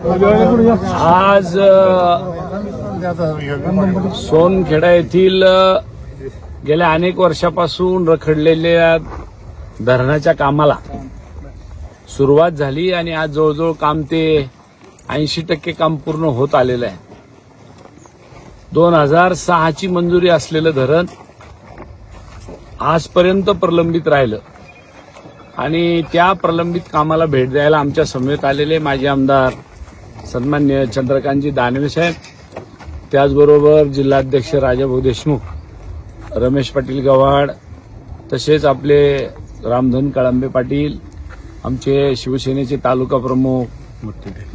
आज सोनखेडा येथील गेल्या अनेक वर्षापासून रखडलेल्या धरणाच्या कामाला सुरुवात झाली आणि आज जवळजवळ काम ते 80% काम पूर्ण होत आलेलं आहे. 2006 ची मंजुरी असलेलं धरण आजपर्यंत प्रलंबित राहिलं आणि त्या प्रलंबित कामाला भेट द्यायला आमच्या समवेत आलेले माजी आमदार सन्माननीय चंद्रकांतजी दानवे साहेब, त्याचबरोबर जिल्हाध्यक्ष राजाभाऊ देशमुख, रमेश पाटील गव्हाड, तसेच आपले रामधन कळंबे पाटील, आमचे शिवसेनेचे तालुका प्रमुख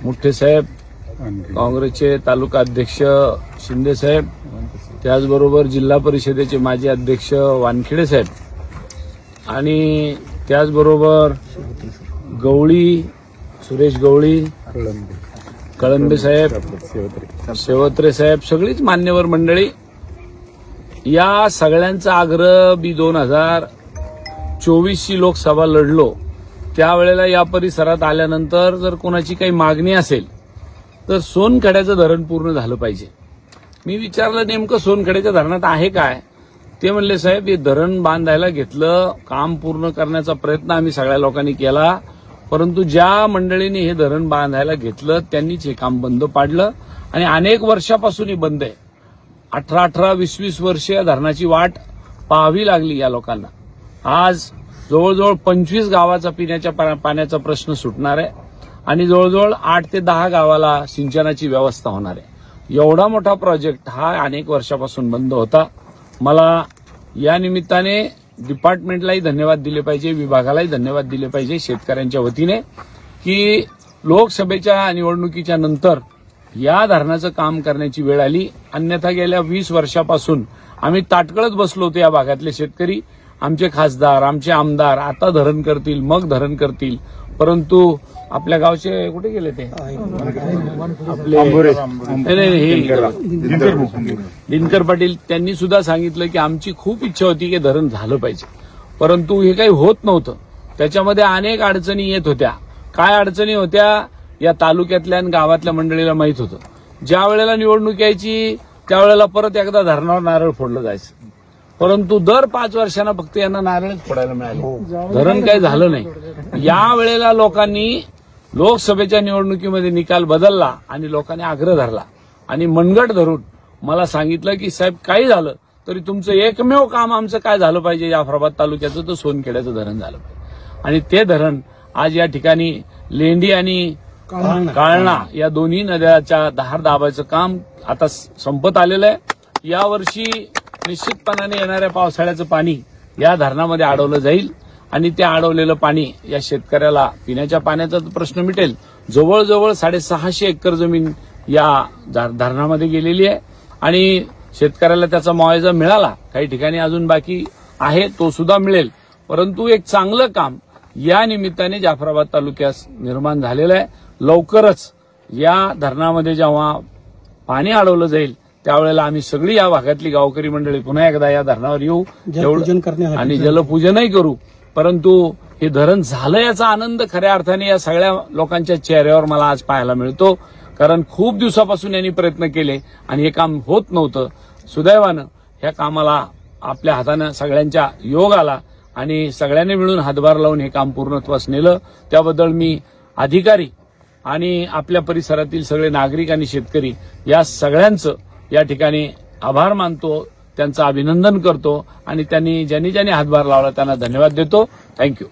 मुठ्ठे साहेब, काँग्रेसचे तालुका अध्यक्ष शिंदे साहेब, त्याचबरोबर जिल्हा परिषदेचे माजी अध्यक्ष वानखेडे साहेब आणि त्याचबरोबर गवळी सुरेश गवळी, कळंबे साहेब, शेवत्रे साहेब, सगळीच मान्यवर मंडळी. या सगळ्यांचा आग्रह 2024 ची लोकसभा लढलो त्यावेळेला या परिसरात आल्यानंतर जर कोणाची काही मागणी असेल तर सोनखेड्याचं धरण पूर्ण झालं पाहिजे. मी विचारलं नेमकं सोनखेड्याच्या धरणात आहे काय? ते म्हणले साहेब हे धरण बांधायला घेतलं, काम पूर्ण करण्याचा प्रयत्न आम्ही सगळ्या लोकांनी केला, परंतु ज्या मंडळींनी हे धरण बांधायला घेतलं त्यांनीच हे काम बंद पाडलं आणि अनेक वर्षापासून हे बंद आहे. 18, 20 वर्ष या धरणाची वाट पाहावी लागली या लोकांना. आज जवळजवळ 25 गावाचा पिण्याच्या पाण्याचा प्रश्न सुटणार आहे आणि जवळजवळ 8 ते 10 गावाला सिंचनाची व्यवस्था होणार आहे. एवढा मोठा प्रोजेक्ट हा अनेक वर्षापासून बंद होता. मला या निमित्ताने डिपार्टमेंटलाही धन्यवाद दिले पाहिजे, विभागालाही धन्यवाद दिले पाहिजे शेतकऱ्यांच्या वतीने की लोकसभेच्या निवडणुकीच्या नंतर या धरणाचं काम करण्याची वेळ आली. अन्यथा गेल्या 20 वर्षापासून आम्ही ताटकळत बसलो होतो या भागातले शेतकरी. आमचे खासदार, आमचे आमदार आता धरण करतील, मग धरण करतील, परंतु आपल्या गावचे कुठे गेले ते दिनकर पाटील, त्यांनी सुद्धा सांगितलं की आमची खूप इच्छा होती की धरण झालं पाहिजे, परंतु हे काही होत नव्हतं. त्याच्यामध्ये अनेक अडचणी येत होत्या. काय अडचणी होत्या या तालुक्यातल्या आणि गावातल्या मंडळीला माहित होतं. ज्या वेळेला निवडणूक यायची त्यावेळेला परत एकदा धरणावर नारळ फोडलं जायचं, परंतु दर 5 वर्षांना फक्त यांना नारळच फोडायला मिळाले, धरण काही झालं नाही. या वेळेला लोकांनी लोकसभेच्या निवडणुकीमध्ये निकाल बदलला आणि लोकांनी आग्रह धरला आणि मनगट धरून मला सांगितलं की साहेब काही झालं तरी तुमचं एकमेव काम आमचं काय झालं पाहिजे जाफराबाद तालुक्याचं, तर सोनखेड्याचं धरण झालं पाहिजे. आणि ते धरण आज या ठिकाणी लेंडी आणि काळणा या दोन्ही नद्याच्या धार दाबायचं काम आता संपत आलेलं आहे. यावर्षी निश्चितपणाने येणाऱ्या पावसाळ्याचं पाणी या धरणामध्ये अडवलं जाईल आणि ते अडवलेलं पाणी या शेतकऱ्याला पिण्याच्या पाण्याचा प्रश्न मिटेल. जवळजवळ 650 एकर जमीन या धरणामध्ये गेलेली आहे आणि शेतकऱ्याला त्याचा मुआवजा मिळाला. काही ठिकाणी अजून बाकी आहे, तो सुद्धा मिळेल. परंतु एक चांगलं काम या निमित्ताने जाफराबाद तालुक्यात निर्माण झालेलं आहे. लवकरच या धरणामध्ये जेव्हा पाणी अडवलं जाईल त्यावेळेला आम्ही सगळी या भागातली गावकरी मंडळी पुन्हा एकदा या धरणावर येऊ आणि जलपूजनही करू. परंतु हे धरण झालं याचा आनंद खऱ्या अर्थाने या सगळ्या लोकांच्या चेहऱ्यावर मला आज पाहायला मिळतो, कारण खूप दिवसापासून यांनी प्रयत्न केले आणि हे काम होत नव्हतं. सुदैवानं ह्या कामाला आपल्या हातानं सगळ्यांच्या योग आला आणि सगळ्यांनी मिळून हातभार लावून हे काम पूर्णत्वास नेलं. त्याबद्दल मी अधिकारी आणि आपल्या परिसरातील सगळे नागरिक आणि शेतकरी या सगळ्यांचं या ठिकाणी आभार मानतो, त्यांचं अभिनंदन करतो आणि ज्यांनी हातभार लावला त्यांना धन्यवाद देतो. थँक्यू.